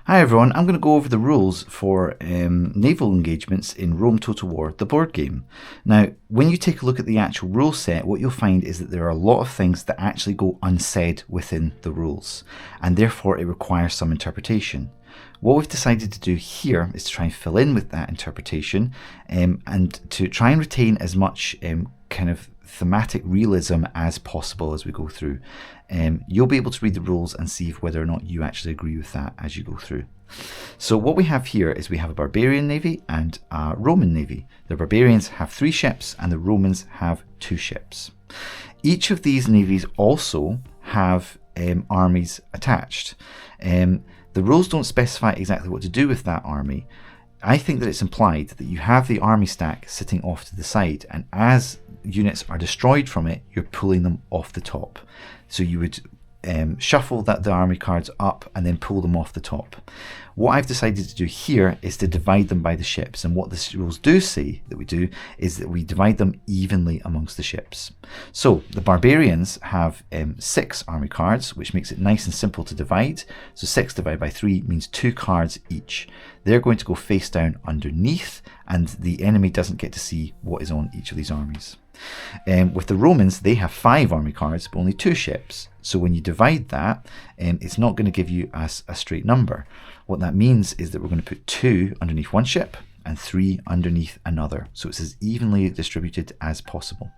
Hi everyone, I'm going to go over the rules for naval engagements in Rome Total War, the board game. Now, when you take a look at the actual rule set, what you'll find is that there are a lot of things that actually go unsaid within the rules, and therefore it requires some interpretation. What we've decided to do here is to try and fill in with that interpretation and to try and retain as much kind of thematic realism as possible as we go through. You'll be able to read the rules and see whether or not you actually agree with that as you go through. So what we have here is we have a barbarian navy and a Roman navy. The barbarians have 3 ships and the Romans have 2 ships. Each of these navies also have armies attached. The rules don't specify exactly what to do with that army. I think that it's implied that you have the army stack sitting off to the side, and as units are destroyed from it, you're pulling them off the top. So you would shuffle the army cards up and then pull them off the top. What I've decided to do here is to divide them by the ships, and what the rules do say that we do is that we divide them evenly amongst the ships. So the barbarians have 6 army cards, which makes it nice and simple to divide. So 6 divided by 3 means 2 cards each. They're going to go face down underneath, and the enemy doesn't get to see what is on each of these armies. With the Romans, they have 5 army cards but only 2 ships, so when you divide that, it's not going to give you a straight number. What that means is that we're going to put 2 underneath one ship and 3 underneath another, so it's as evenly distributed as possible.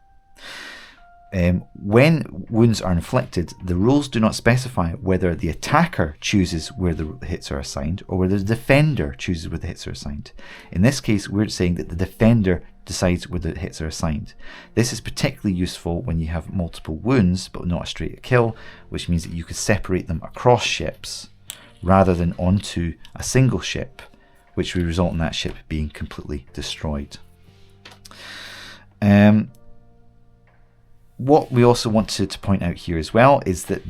When wounds are inflicted, the rules do not specify whether the attacker chooses where the hits are assigned or whether the defender chooses where the hits are assigned. In this case, we're saying that the defender decides where the hits are assigned. This is particularly useful when you have multiple wounds but not a straight kill, which means that you could separate them across ships rather than onto a single ship, which would result in that ship being completely destroyed. What we also want to point out here as well is that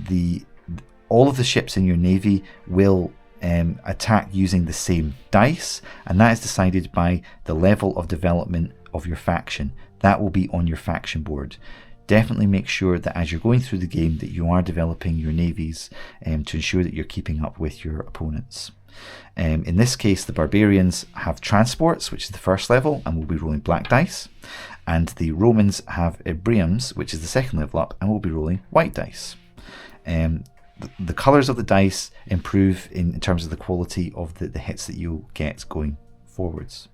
all of the ships in your navy will attack using the same dice, and that is decided by the level of development of your faction. That will be on your faction board. Definitely make sure that as you're going through the game that you are developing your navies to ensure that you're keeping up with your opponents. In this case, the barbarians have transports, which is the first level, and will be rolling black dice, and the Romans have Ebriums, which is the second level up, and will be rolling white dice. The colours of the dice improve in terms of the quality of the hits that you'll get going forwards.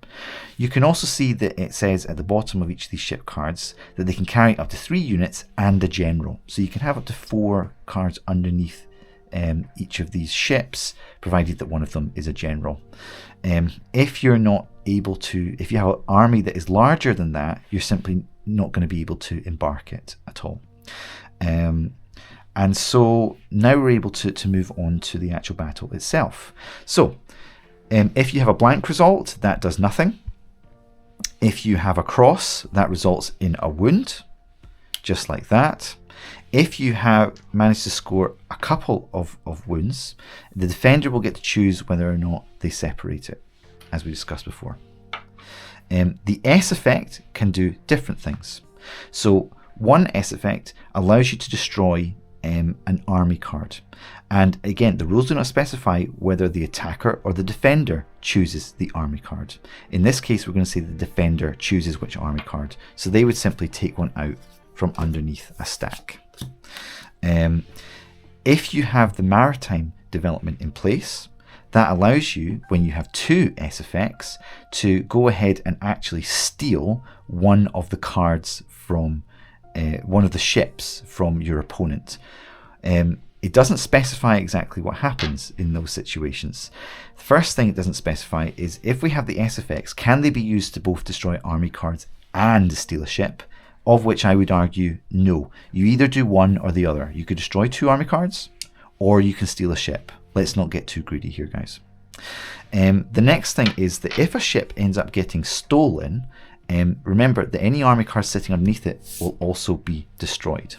You can also see that it says at the bottom of each of these ship cards that they can carry up to 3 units and a general, so you can have up to 4 cards underneath each of these ships, provided that one of them is a general. If you're not able to, if you have an army that is larger than that, you're simply not going to be able to embark it at all. And so now we're able to move on to the actual battle itself. So if you have a blank result, that does nothing. If you have a cross, that results in a wound, just like that. If you have managed to score a couple of wounds, the defender will get to choose whether or not they separate it, as we discussed before. The S effect can do different things. So one S effect allows you to destroy an army card. And again, the rules do not specify whether the attacker or the defender chooses the army card. In this case, we're going to say the defender chooses which army card. So they would simply take one out from underneath a stack. If you have the maritime development in place, that allows you, when you have 2 S effects, to go ahead and actually steal one of the cards from one of the ships from your opponent. It doesn't specify exactly what happens in those situations. The first thing it doesn't specify is if we have the S effects, can they be used to both destroy army cards and steal a ship? Of which I would argue, no. You either do one or the other. You could destroy 2 army cards, or you can steal a ship. Let's not get too greedy here, guys. The next thing is that if a ship ends up getting stolen, remember that any army card sitting underneath it will also be destroyed.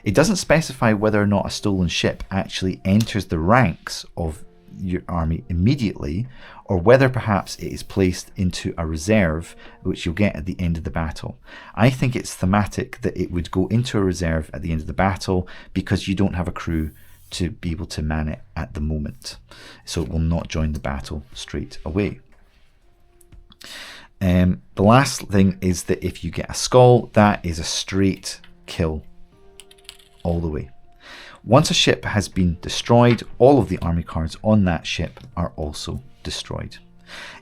It doesn't specify whether or not a stolen ship actually enters the ranks of your army immediately, or whether perhaps it is placed into a reserve which you'll get at the end of the battle. I think it's thematic that it would go into a reserve at the end of the battle because you don't have a crew to be able to man it at the moment. So it will not join the battle straight away. The last thing is that if you get a skull, that is a straight kill all the way. Once a ship has been destroyed, all of the army cards on that ship are also destroyed.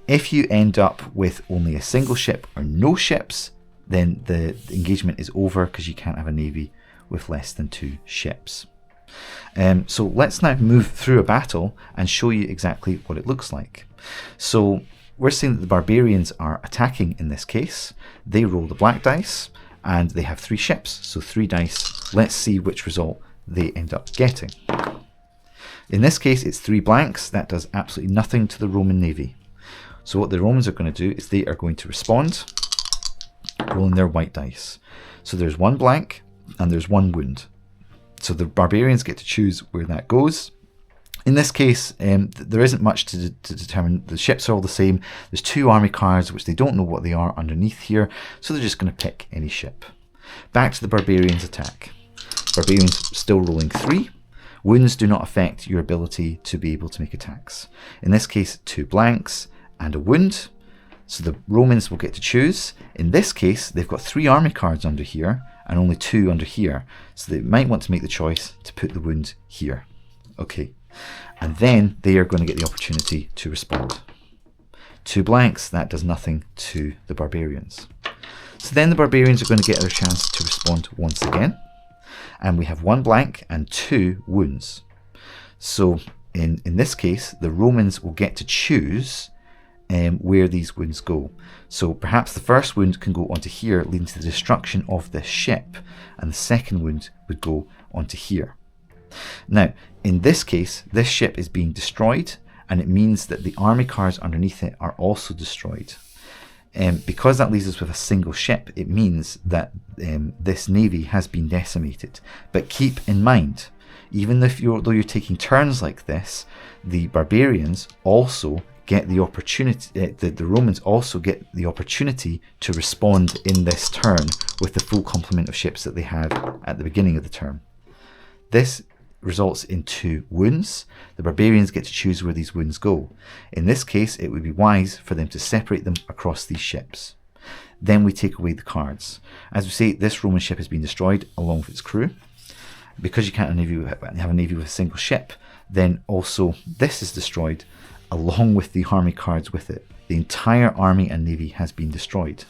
If you end up with only a single ship or no ships, then the engagement is over because you can't have a navy with less than 2 ships. So let's now move through a battle and show you exactly what it looks like. So we're seeing that the barbarians are attacking in this case. They roll the black dice and they have 3 ships, so 3 dice. Let's see which result they end up getting. In this case it's 3 blanks. That does absolutely nothing to the Roman navy. So what the Romans are going to do is they are going to respond, rolling their white dice. So there's 1 blank and there's 1 wound. So the barbarians get to choose where that goes. In this case, there isn't much to determine. The ships are all the same. There's 2 army cards, which they don't know what they are underneath here, so they're just going to pick any ship. Back to the barbarians' attack. Barbarians still rolling 3. Wounds do not affect your ability to be able to make attacks. In this case, 2 blanks and a wound. So the Romans will get to choose. In this case, they've got 3 army cards under here and only 2 under here. So they might want to make the choice to put the wound here. Okay. And then they are going to get the opportunity to respond. 2 blanks, that does nothing to the barbarians. So then the barbarians are going to get their chance to respond once again. And we have 1 blank and 2 wounds. So in this case, the Romans will get to choose where these wounds go. So perhaps the first wound can go onto here, leading to the destruction of this ship, and the second wound would go onto here. Now, in this case, this ship is being destroyed, and it means that the army cards underneath it are also destroyed. Because that leaves us with a single ship, it means that this navy has been decimated. But keep in mind, even though you're taking turns like this, the barbarians also get the opportunity, the Romans also get the opportunity to respond in this turn with the full complement of ships that they had at the beginning of the turn. This results in 2 wounds. The barbarians get to choose where these wounds go. In this case, it would be wise for them to separate them across these ships. Then we take away the cards. As we say, this Roman ship has been destroyed along with its crew. Because you can't have a navy with a single ship, then also this is destroyed along with the army cards with it. The entire army and navy has been destroyed.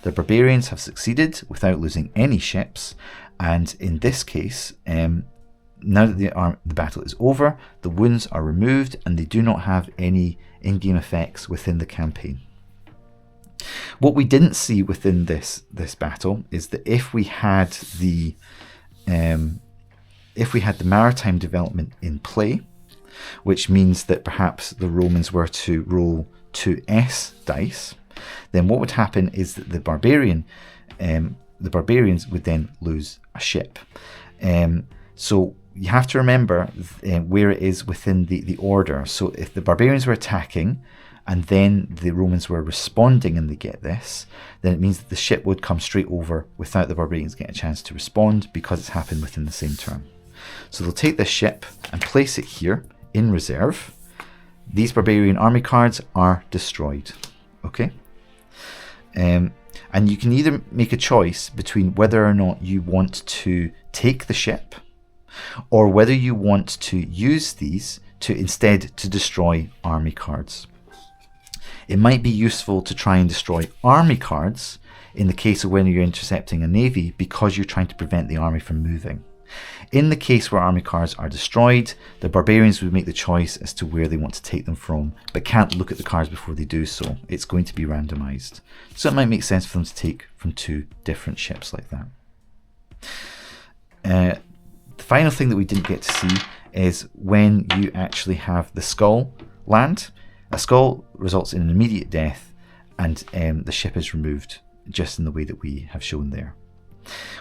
The barbarians have succeeded without losing any ships, and in this case, now that the battle is over, the wounds are removed and they do not have any in-game effects within the campaign. What we didn't see within this battle is that if we had the maritime development in play, which means that perhaps the Romans were to roll 2 S dice, then what would happen is that the barbarians would then lose a ship. So you have to remember where it is within the order. So if the barbarians were attacking and then the Romans were responding and they get this, then it means that the ship would come straight over without the barbarians getting a chance to respond because it's happened within the same turn. So they'll take this ship and place it here in reserve. These barbarian army cards are destroyed. Okay? And you can either make a choice between whether or not you want to take the ship or whether you want to use these to instead to destroy army cards. It might be useful to try and destroy army cards in the case of when you're intercepting a navy because you're trying to prevent the army from moving. In the case where army cards are destroyed, the barbarians would make the choice as to where they want to take them from, but can't look at the cards before they do so. It's going to be randomized. So it might make sense for them to take from 2 different ships like that. The final thing that we didn't get to see is when you actually have the skull land. A skull results in an immediate death and the ship is removed just in the way that we have shown there.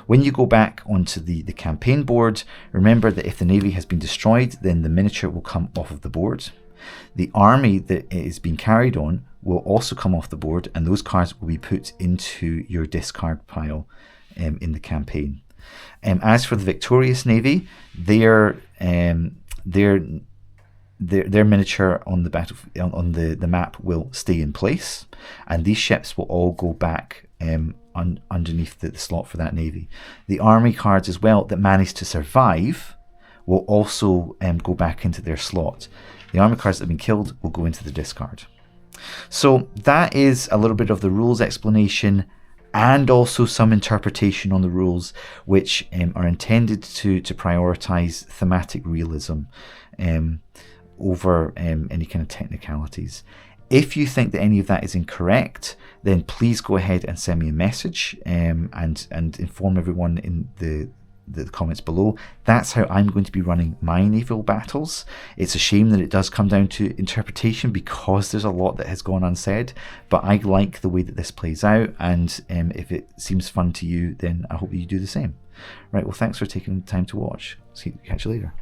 When you go back onto the campaign board, remember that if the navy has been destroyed, then the miniature will come off of the board. The army that is being carried on will also come off the board, and those cards will be put into your discard pile in the campaign. As for the victorious navy, their miniature on the the map will stay in place, and these ships will all go back underneath the slot for that navy. The army cards as well that manage to survive will also go back into their slot. The army cards that have been killed will go into the discard. So that is a little bit of the rules explanation, and also some interpretation on the rules, which are intended to prioritize thematic realism over any kind of technicalities. If you think that any of that is incorrect, then please go ahead and send me a message and inform everyone in the comments below. That's how I'm going to be running my naval battles. It's a shame that it does come down to interpretation, because there's a lot that has gone unsaid, but I like the way that this plays out, and if it seems fun to you, then I hope you do the same. Right, well, thanks for taking the time to watch. Catch you later.